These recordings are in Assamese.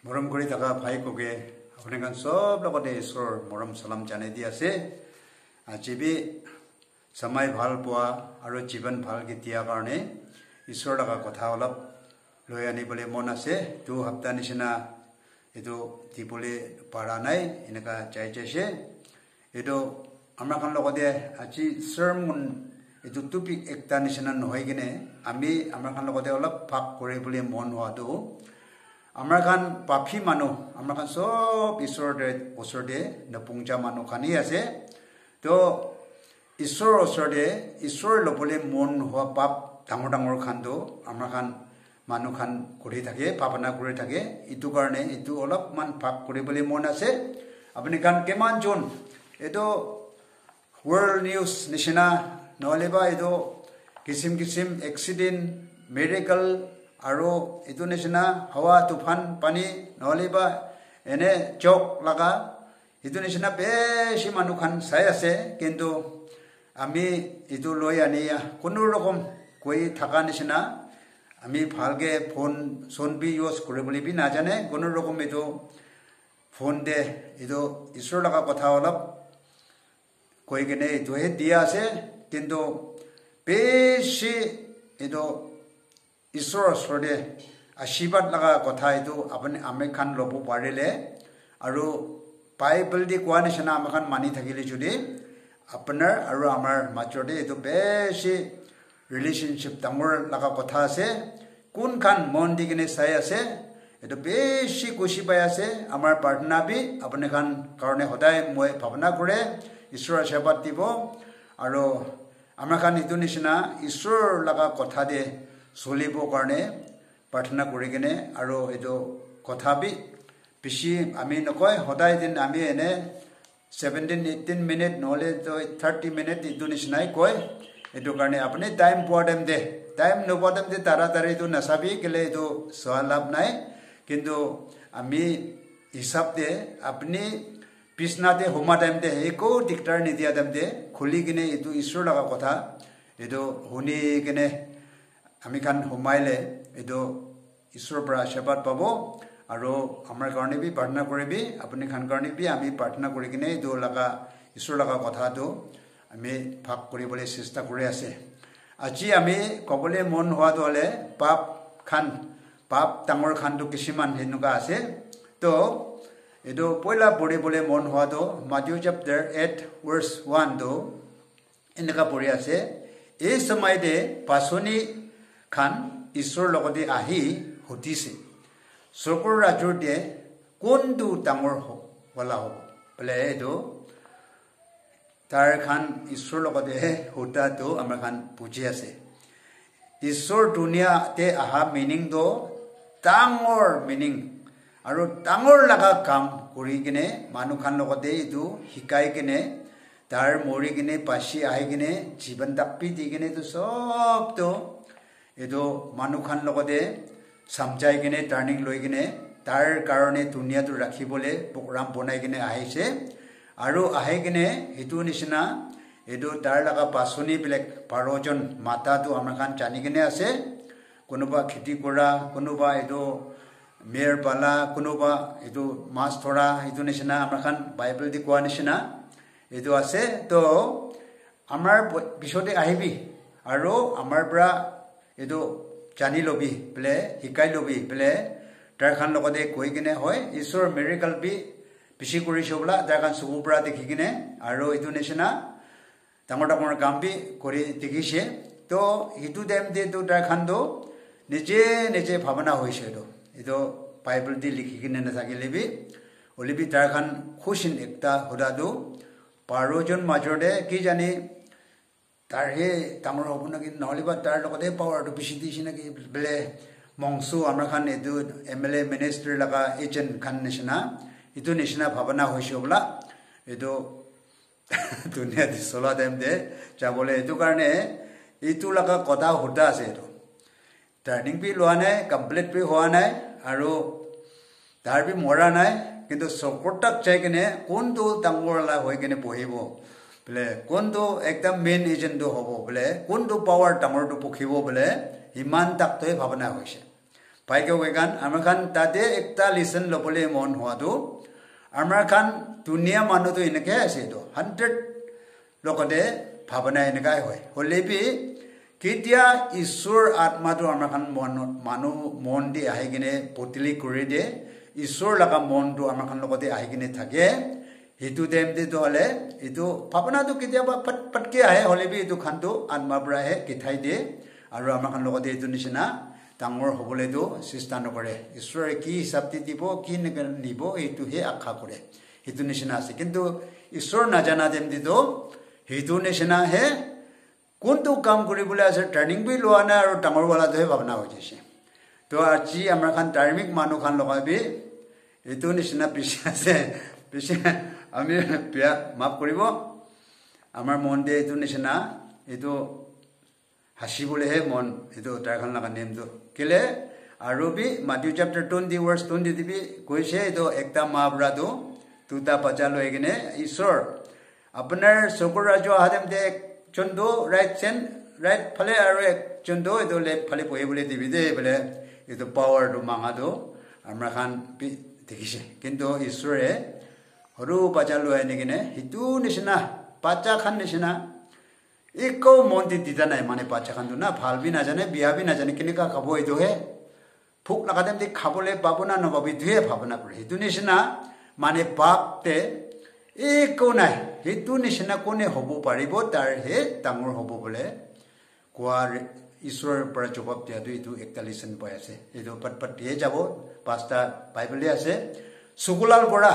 মৰম কৰি থকা ভাই কোগে আপোনাক সব লগতে ঈশ্বৰ মৰম সালাম জানাই দি আছে আজি বি সময় ভাল পোৱা আৰু জীৱন ভাল গতিয়া কাৰণে ঈশ্বৰ লগা কথা অলপ লৈ আনিবলৈ মন আছে দু সপ্তাহ নিচিনা এটো দিবলৈ পাৰা নাই এনেকা চাইছে এটো আমাৰ খান লগতে আজি sermon এটো টপিক একটা নিচিনা নহয় কিনে আমি আমাৰ খান লগতে অলপ ভাগ কৰিবলৈ মন হোৱাটো আমাৰ খান পাপী মানুহ আমাৰ খান সব ঈশ্বৰতে নপুংজা মানুহ খানি আছে তো ঈশ্বৰ লবলৈ মন হোৱা পাপ ডাঙৰ খানটো আমাৰ খান মানুহ খান কৰি থাকে পাপনা কৰি থাকে ইটো কাৰণে ইটো অলপমান ভাগ কৰিবলৈ মন আছে আপুনি খান কিমান জন এটো world news নিচিনা নহলেবা এটো কিছিম এক্সিডেন্ট মেডিকেল আৰু এটো নিচিনা হাৱা তুফান পানী নহলেবা এনে চক লাগা এটো নিচিনা বেছি মানুহ খান চাই আছে কিন্তু আমি এটো লৈ আনিয়া কোনো ৰকম কৈ থাকা নিচিনা আমি ভালকে ফোন বি ইউজ কৰিবলৈ বি নাজানে কোনো ৰকম এটো ফোন দে এটো ঈশ্বৰ লগা কথা অলপ কৈ কেনে এটো হে দিয়া আছে কিন্তু বেছি এটো ঈশ্বৰ ওচৰতে আশীৰ্বাদ লগা কথা এটো আপুনি আমি খান ল'ব পাৰিলে আৰু বাইবেল দি কোৱা নিচিনা আমি খান মানি থাকিলে যদি আপোনাৰ আৰু আমাৰ মাজতে এটো বেছি ৰিলেশনশিপ ডাঙৰ লগা কথা আছে কোন খান মন দি কিনে চাই আছে এটো বেছি খুশি পাই আছে আমাৰ প্ৰাৰ্থনা বি আপুনি খান কাৰণে সদায় মই ভাৱনা কৰে ঈশ্বৰ আশীৰ্বাদ দিব আৰু আমাৰ খান এটো নিচিনা ঈশ্বৰ লগা কথা দে চলিব কাৰণে প্ৰাৰ্থনা কৰি কিনে আৰু এটো কথা বি বেছি আমি নকয় সদায় দিন আমি এনে 17-18 মিনিট নহলে 30 মিনিট এটো নিচিনাই কয় এটো কাৰণে আপুনি টাইম পোৱা দে টাইম নোপোৱা দে তাড়াতাড়ি এটো নাচাবি কেলে এটো সোৱা লাভ নাই কিন্তু আমি হিসাব দে আপুনি পিছনাতে হোমা টাইম দে একো দিগদাৰ নিদিয়া টাইম দে খুলি কিনে এটো ঈশ্বৰ লগা কথা এটো শুনি কিনে আমি খান হোমাইলে এটো ঈশ্বৰৰ পৰা আশীৰ্বাদ পাব আৰু আমাৰ কাৰণে বি প্ৰাৰ্থনা কৰিবি আপুনি খান কাৰণে বি আমি প্ৰাৰ্থনা কৰি কিনে এটো লগা ঈশ্বৰ লগা কথাটো আমি ভাগ কৰিবলৈ চেষ্টা কৰি আছে আজি আমি কবলৈ মন হোৱাটো হলে পাপ ডাঙৰ খানটো কিছুমান হেনুকা আছে তো এটো পয়লা পঢ়িবলৈ মন হোৱাটো Matthew chapter 8 verse 1 তো এনেকা পঢ়ি আছে এই সময়তে পাছনি খান ঈশ্বৰ লগতে আহি হতিছে স্বৰ্গৰ ৰাজ্যৰ দে কোনটো ডাঙৰ হলা হ'ব বলে এটো তাৰ খান ঈশ্বৰ লগতে হতাটো আমাৰ খান বুজি আছে ঈশ্বৰ দুনিয়াতে আহা মিনিং তো ডাঙৰ মিনিং আৰু ডাঙৰ লগা কাম কৰি কিনে মানুহ খান লগতে এটো শিকাই কিনে তাৰ মৰি কিনে পাছি আহি কিনে জীৱন দাপি দি কিনে তো সব তো এটো মানুহ খান লগতে সমজাই কিনে টাৰ্নিং লৈ কিনে তাৰ কাৰণে দুনিয়াটো ৰাখিবলৈ প্ৰগ্ৰাম বনাই কিনে আহিছে আৰু আহি কিনে এটো নিচিনা এটো তাৰ লগা পাছনি বেলেগ 12 জন মাতাটো আমাৰ খান জানি কিনে আছে কোনোবা খেতি কৰা কোনোবা এটো মেৰ পালা কোনোবা এটো মাছ ধৰা এটো নিচিনা আমাৰ খান বাইবেল দি কোৱা নিচিনা এটো আছে তো আমাৰ পিছতে আহিবি আৰু আমাৰ পৰা এটো জানি লবি বলে শিকাই লবি বলে তাৰ খান লগতে কৈ কিনে হয় ঈশ্বৰ মিৰাকল বি বেছি কৰিছে বলা তাৰ খান চকুৰ পৰা দেখি কিনে আৰু এটো নিচিনা ডাঙৰ কাম বি কৰি দেখিছে তো এটো টাইম দে তো তাৰ খানটো নিজে ভাৱনা হৈছে এটো বাইবেল দি লিখি কিনে নাথাকিলে বি অলিবি তাৰ খান খুচিন একটা হদাটো 12 জন মাজৰতে কি জানি তাৰ হে ডাঙৰ হ'ব নাকি নহলিবা তাৰ লগতে পাৱাৰটো বেছি দিছে নাকি বলে মংসু আমাৰ খান এটো এমএলএ মিনিষ্টাৰ লগা এজেন্ট খান নিচিনা এটো নিচিনা ভাৱনা হৈছে বলা এটো দুনিয়া দি চলা টাইম দে যাবলৈ এটো কাৰণে এটো লগা কথা হতা আছে এটো টাৰ্নিং বি লোৱা নাই কমপ্লিট বি হোৱা নাই আৰু তাৰ বি মৰা নাই কিন্তু চকৰটাক চাই কিনে কোনটো ডাঙৰলা হৈ কিনে বহিব বলে কোনটো একদম মেইন এজেন্ট হ'ব বলে কোনটো পাৱাৰ ডাঙৰটো পখিব বলে ইমান তাকতই ভাৱনা হৈছে paike wegan amarkan tade ekta listen lobole mon huadu amarkan dunia manu to inake ase do 100 lokode bhavana inaka hoy holebi ketia isur atma to amarkan manu mon di ahigine potili kuri de isur laga mon to amarkan lokode ahigine thake hitu dem de dole itu bhavana to ketia ba patke ahe holebi itu khanto atma bra he kithai de aru amarkan lokode itu nishina tangor hobole do sistan kore isur ki sabti dibo ki nibo itu he akha kore itu nishina ase kintu isur na jana dem de do hitu nishina he kuntu kam kuri bole ase turning bi loana aru tangor wala do he bhavana hoise to aji amra khan dharmik manu khan logabi itu nishina pisase pise ami pia map koribo amar monde itu nishina itu hasi bole he mon itu tar khan laga name do kile arubi Matthew chapter 20 verse 20 dibi koise itu ekta mabra do tuta pachalo egine isor apnar sokurajo hadem de chondo right phale aru ek chondo itu left phale poe bole dibi de bole itu power do manga do amra khan bi dekise kintu isore horu pachalo enigine hitu nishina pacha khan nishina eko mondi didana mane pacha khan do na phal bi na jane biya bi na jane kinika khabo ido he phuk lagadem de khabole babuna no babi duhe bhavana kore hitu nishina mane bap te eko nai hitu nishina kone hobo paribo tar he tangor hobo bole kwa iswar para jobab dia du itu ekta listen boy ase edo pat he jabo pasta bible ase sukulal gora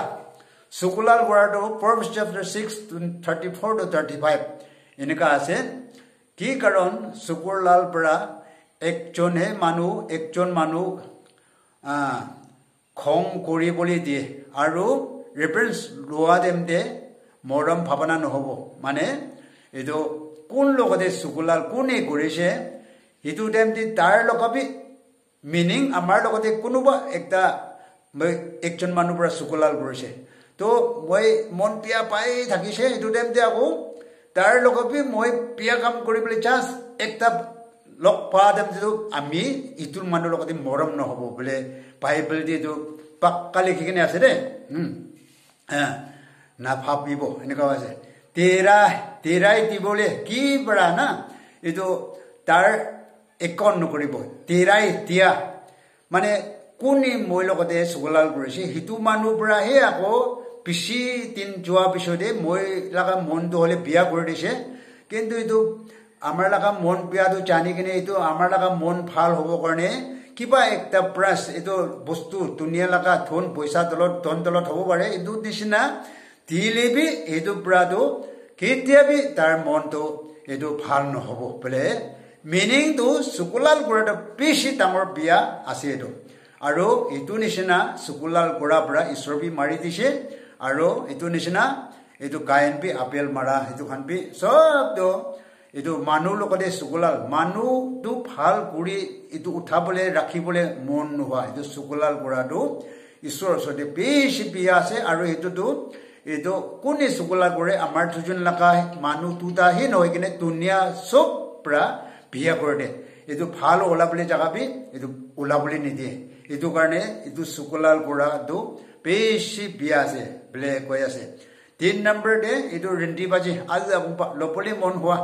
do Proverbs chapter 6 34 to 35 इनका आसे की कारण सुकुरलाल परा एकजन मानु खंग करि बोली दिए आरो रेफरेंस लोआ देम दे मरम भावना নহबो माने एदो कोन लगदे सुकुलाल कोने गरिसे हितु देम दि तार लगबि मीनिंग आमार लगदे कोनुबा एकजन मानु परा सुकुलाल गरिसे तो মই মন পিয়া পাই থাকিছে हितु देम दे আকৌ तार लगबि মই पिया काम करिबले चास एकटा लग पादम दिदु आमी इतुर मानु लगदे मरम নহबो बोले बाइबल दिदु पक्का लिखिने आसे दे ना भाबिबो एनेका आसे तेराई दिबोले की बरा ना इदु तार एकन नकरिबो तेराई दिया माने कोनि মই लगदे सुगलाल गरिसे हितु मानु बरा हे आको पिसी तीन जोआ पिछोदे মই লাগা মন তো হলে বিয়া করে দিছে কিন্তু ইটো আমার লাগা মন বিয়া তো জানি কিনে ইটো আমার লাগা মন ভাল হব কারণে কিবা একটা প্রাস ইটো বস্তু দুনিয়া লাগা ধন পয়সা দলত হব পারে ইটো নিচিনা দিলেবি ইটো ব্রাদো কেতিয়াবি তার মন তো ইটো ভাল নহব বলে মিনিং তো সুকুলাল গুড়াটা বেশি ডাঙর বিয়া আছে ইটো আৰু ইটো নিচিনা সুকুলাল গুড়া পৰা ঈশ্বৰবি মাৰি দিছে আৰু ইটো নিচিনা ইটো কাইন বি আপেল মাৰা ইটো খান বি সব তো ইটো মানুহ লগতে সুকুলাল মানুহ তো ভাল কৰি ইটো উঠাবলে ৰাখিবলে মন নোহোৱা ইটো সুকুলাল গুড়াটো ঈশ্বৰ ওচৰতে বেছি বিয়া আছে আৰু ইটো কোনে সুকুলাল কৰে আমাৰ দুজন লাগা মানুহ দুটাহে নহয় কিনে দুনিয়া সব পৰা বিয়া কৰে দে ইটো ভাল ওলাবলে জাগাবি ইটো ওলাবলে নিদিয়ে ইটো কাৰণে ইটো সুকুলাল গুড়াটো বেছি বিয়া আছে বলে কৈ আছে 3 নম্বৰ দে ইটো ৰেন্টি বাজি আজ লপলি মন হোৱা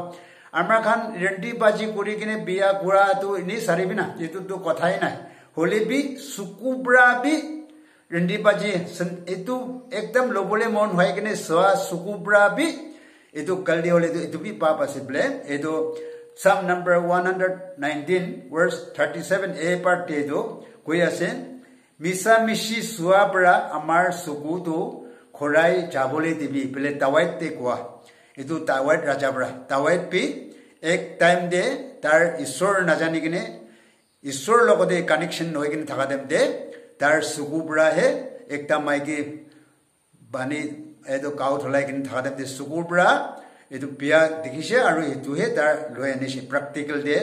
আমাৰ খান ৰেন্টি বাজি কৰি কিনে বিয়া গুড়াটো ইনি সাৰিবি না ইটো তো কথাই নাই হলিবি সুকুব্ৰা বি ৰেন্টি বাজি ইটো একদম লপলি মন হৈ কিনে সোৱা সুকুব্ৰা বি ইটো কলদি হলে ইটো বি পাপ আছে বলে ইটো Psalm number 119 verse 37a part do কৈ আছে মিছা মিছি সুৱা পৰা আমাৰ সুকুটো খৰাই যাবলৈ দিবি বলে তাৱাইত তে কোৱা ইটো তাৱাইত ৰাজা পৰা তাৱাইত পি এক টাইম দে তাৰ ঈশ্বৰ নাজানি কিনে ঈশ্বৰ লগতে কানেকশন হৈ কিনে থাকা দেম দে তাৰ সুকু পৰা হে একটা মাইকি বানি এটো কাউ থলাই কিনে থাকা দেম দে সুকুৰ পৰা এটো বিয়া দেখিছে আৰু এটোহে তাৰ লৈ আনিছে প্ৰেক্টিকেল দে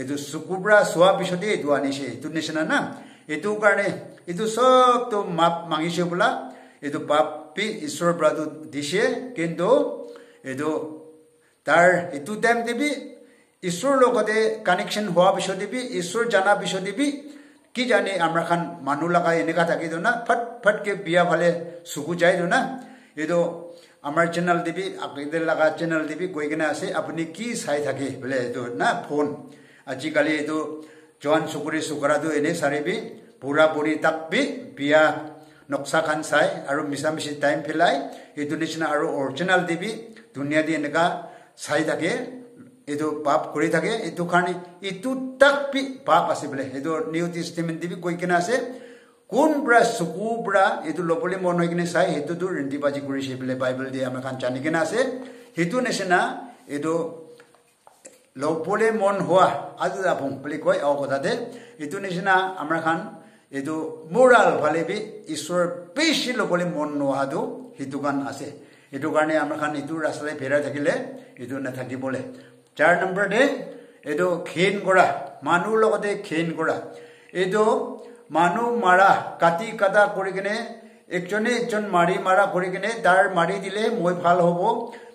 এটো সুকুব্ৰা সোৱা পিছতে এটো আনিছে এটো নিচিনা না এটো কাৰণে এটো সব তো মাপ মাগিছে বলা এটো পাপি ঈশ্বৰ ব্ৰাদু দিছে কিন্তু এটো তাৰ এটো টাইম দিবি ঈশ্বৰ লগতে কানেকশন হোৱা পিছতে বি ঈশ্বৰ জানা পিছতে বি কি জানি আমরা খান মানুহ লাগা এনেকা থাকি তো না ফট ফট কে বিয়া ভালে সুকু যাই তো না এটো আমার চ্যানেল দিবি আপনাদের লাগা চ্যানেল দিবি কই কেনা আছে আপনি কি চাই থাকে বলে এটো না ফোন আজিকালি এটো জোয়ান সুকুরি সুকরাদো এনে সারিবি পুরা পুরি তাকবি বিয়া নকশা খান চাই আৰু মিছা মিছি টাইম ফেলাই এটো নিচিনা আৰু অৰিজিনাল দিবি দুনিয়া দি এনেকা চাই থাকে এটো পাপ কৰি থাকে এটো কাৰণে এটো তাকবি পাপ আছে বলে এটো নিউ টেষ্টিমেন্ট দিবি কই কেনা আছে কোন ব্ৰা সুকু ব্ৰা এটো লপলি মন হৈ কিনে চাই এটো তো ৰেন্টিবাজি কৰিছে বলে বাইবেল দি আমাৰ খান জানি কেনা আছে হেতু নিচিনা এটো লপলে মন হোৱা আজি আপং বলি কয় অ কথাতে এটো নিচিনা আমাৰ খান এটো মোৰাল ভালেবি ঈশ্বৰ বেশি লপলে মন নোহাদো হেতু গান আছে এটো কাৰণে আমাৰ খান এটো ৰাস্তালে ফেৰা থাকিলে এটো না থাকি বলে 4 নম্বৰ দে এটো খেন কৰা মানুহ লগতে খেন কৰা এটো মানুহ মাৰা কাটি কাটা কৰি কিনে একজনে একজন মাৰি মাৰা কৰি কিনে তাৰ মাৰি দিলে মই ভাল হ'ব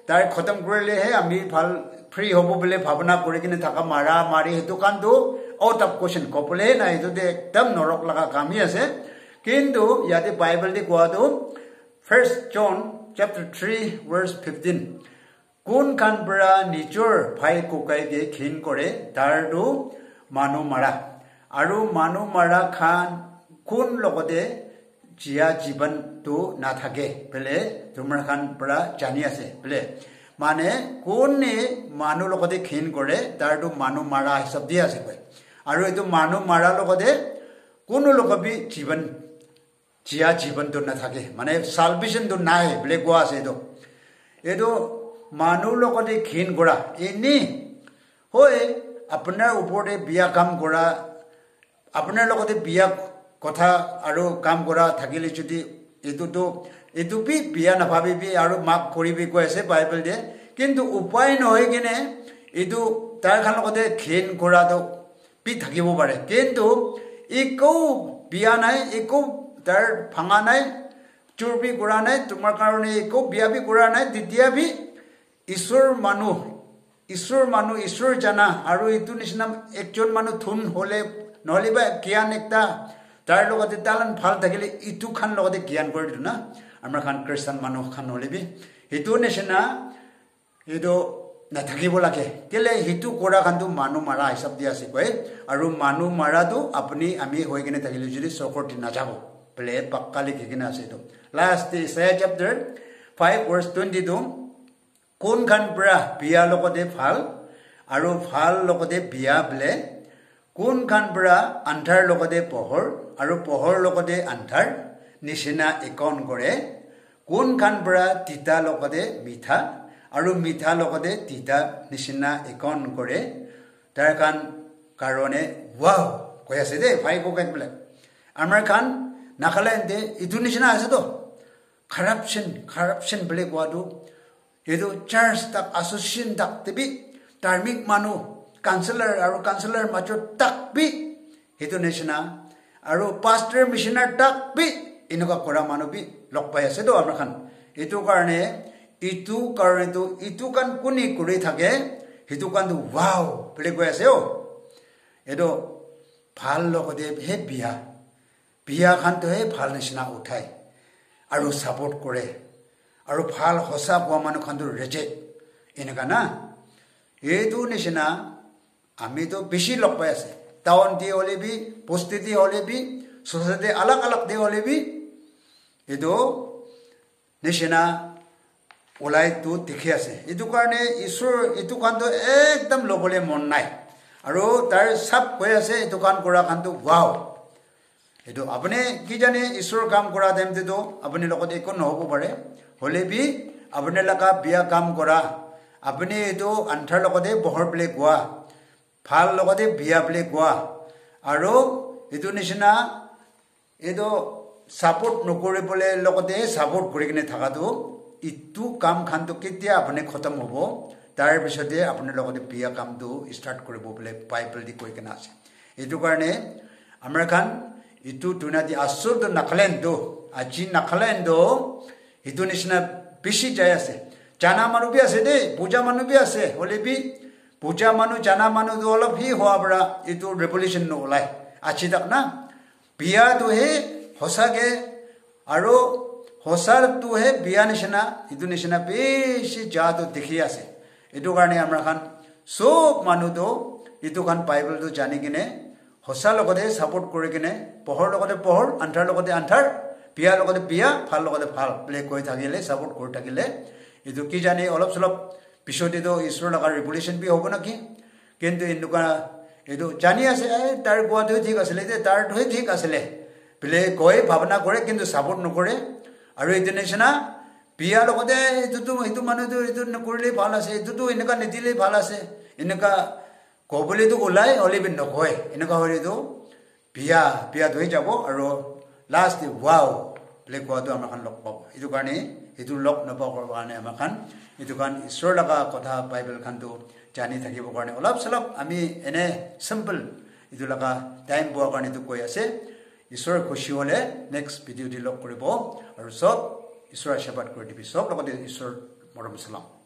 তাৰ খতম কৰিলেহে আমি ভাল ফ্ৰী হ'ব বলে ভাবনা কৰি কিনে থাকা মাৰা মাৰি হেতু কানটো out of question couple na itu de ekdam norok laga kami ase kintu yate bible di koa tu 1 John chapter 3 verse 15 kun kan bra nijor bhai kokai ge khin kore dar du manu mara aru manu mara khan kun logode jia jiban tu na thake bele tumar khan bra jani ase bele mane kun ne manu logode khin kore dar du manu mara hisab dia ase koi আৰু এটো মানুহ মাৰা লগতে কোনো লোকবি জীবন জিয়া জীবন তো না থাকে মানে সালভেশন তো নাই বলে কোয়া আছে এটো মানুহ লগতে ঘিন কৰা এনি হয় আপোনাৰ ওপৰতে বিয়া কাম কৰা আপোনাৰ লগতে বিয়া কথা আৰু কাম কৰা থাকিলে যদি এটো বি বিয়া নাভাবিবি আৰু মাক কৰিবি কৈ আছে বাইবেল দিয়ে কিন্তু উপায় নহয় কিনে এটো তাৰ খান লগতে ঘিন কৰাটো থাকিব পাৰে কিন্তু একো বিয়া নাই একো তাৰ ভাঙা নাই চুৰবি কৰা নাই তোমাৰ কাৰণে একো বিয়াবি কৰা নাই তেতিয়া বি ঈশ্বৰ মানুহ ঈশ্বৰ জানা আৰু ইটো নিচিনা একজন মানুহ থুন হলে নহলে বা জ্ঞান একটা তাৰ লগতে তালন ভাল থাকিলে ইটো খান লগতে জ্ঞান কৰি দিও না আমাৰ খান খ্ৰীষ্টান মানুহ খান হলেবি ইটো নিচিনা ইটো না থাকিব লাগে কেলে হিতু কৰা কান্দু মানুহ মাৰা হিচাপ দিয়া আছে কয় আৰু মানুহ মাৰাটো আপুনি আমি হৈ কিনে থাকিলে যদি চকৰটি না যাব বলে পাক্কালি কিনে আছে তো লাষ্ট ইসায়া chapter 5 verse 22 কোন খান পৰা বিয়া লগতে ভাল আৰু ভাল লগতে বিয়া বলে কোন খান পৰা আন্ধাৰ লগতে পোহৰ আৰু পোহৰ লগতে আন্ধাৰ নিচিনা একন কৰে কোন খান পৰা তিতা লগতে মিঠা আৰু মিঠা লগতে তিতা নিচিনা একন কৰে তাৰ কাৰণে ওয়াও কৈ আছে দে ভাই কোকাই বলে আমাৰ খান নাখালেন্তে ইটো নিচিনা আছে তো corruption বলে কোৱাটো এটো চাৰ্চ তাক এসোসিয়েশন তাক তেবি ধাৰ্মিক মানুহ কাউন্সিলৰ মাজত তাক বি এটো নিচিনা আৰু পাস্টাৰ মিশনাৰ তাক বি এনেকুৱা কৰা মানুহ বি লগ পাই আছে তো আমাৰ খান এটো কাৰণে ইটো কান কোনি কৰি থাকে হিতু কান ওয়াও বলে কৈ আছে এটো ভাল লগতে হে বিয়া খান তো হে ভাল নিচিনা উঠাই আৰু সাপোৰ্ট কৰে আৰু ভাল হসা কোৱা মানুহ খান তো ৰিজেক্ট এনেকা না এটো নিচিনা আমি তো বেশি লগ পাই আছে টাউন দি হলেবি বস্তি হলেবি সোসাইটি আলাগ দি হলেবি এটো নিচিনা ওলাই তো দেখি আছে এটো কাৰণে ঈশ্বৰ এটো কানটো একদম লবলে মন নাই আৰু তাৰ সব কৈ আছে এটো কান কৰা কানটো ওয়াও এটো আপুনি কি জানে ঈশ্বৰ কাম কৰা টাইমতে তো আপুনি লগত একো নহব পাৰে হলেবি আপুনি লাগা বিয়া কাম কৰা আপুনি এটো আন্ধাৰ লগতে বহৰ প্লে কোৱা ভাল লগতে বিয়া প্লে কোৱা আৰু এটো নিচিনা এটো সাপোৰ্ট নকৰিবলে লগতে সাপোৰ্ট কৰি কিনে থাকাটো ইটো কাম খানটো কেতিয়া আপুনি খতম হ'ব তাৰ পিছতে আপুনি লগতে বিয়া কামটো স্টাৰ্ট কৰিব বলে বাইবেল দি কৈ কেনা আছে এটো কাৰণে আমাৰ খান ইটো দুনাদি আসুৰটো নাখালেনটো আজি নাখালেনটো ইটো নিচিনা বেছি যায় আছে জানা মানুহ বি আছে দেই পূজা মানুহ বি আছে হলেবি পূজা মানুহ জানা মানুহ অলপ হি হোৱা পৰা ইটো ৰেভলিউশন নলাই আজি তাক না বিয়া তো হে হসাগে আৰু হসাৰ তো হে বিয়া নিচিনা ইটো নিচিনা বেছি জাদু দেখি আছে এটো কাৰণে আমাৰ খান সব মানুহ তো ইটো খান বাইবেল তো জানি কিনে হসা লগতে সাপোর্ট কৰি কিনে পহৰ লগতে পহৰ আন্ধাৰ লগতে আন্ধাৰ বিয়া লগতে বিয়া ভাল লগতে ভাল প্লে কৈ থাকিলে সাপোৰ্ট কৰি থাকিলে ইটো কি জানি অলপ সলপ পিছতে তো ঈশ্বৰ লগাৰ ৰিভলিউশন বি হ'ব নাকি কিন্তু এনেকুৱা এটো জানি আছে তাৰ কোৱাটো ঠিক আছিল তাৰটোহে ঠিক আছিল প্লে কৈ ভাবনা কৰে কিন্তু সাপোৰ্ট নকৰে আৰু এই দিনেছনা বিয়া লগতে ইটো মানুহটো ইটো নকৰিলে ভাল আছে ইটো এনেকা নিদিলে ভাল আছে এনেকা কবলি তো ওলাই অলিবিন নকয় এনেকা হৰি তো বিয়া ধৈ যাব আৰু লাষ্ট ওয়াও প্লে কোৱাটো আমাৰ খান লগ পাব ইটো কাৰণে ইটো লগ নপাবৰ কাৰণে আমাৰ খান ইটো কাৰণ ঈশ্বৰ লগা কথা বাইবেল খানটো জানি থাকিব কাৰণে অলপ সলপ আমি এনে সিম্পল ইটো লগা টাইম পোৱাৰ কাৰণে তো কৈ আছে ঈশ্বৰ খুশি হলে নেক্সট ভিডিও দি লগ কৰিব আৰু সব ঈশ্বৰ আশীৰ্বাদ কৰি দিবি সব লগতে ঈশ্বৰ মৰম সালাম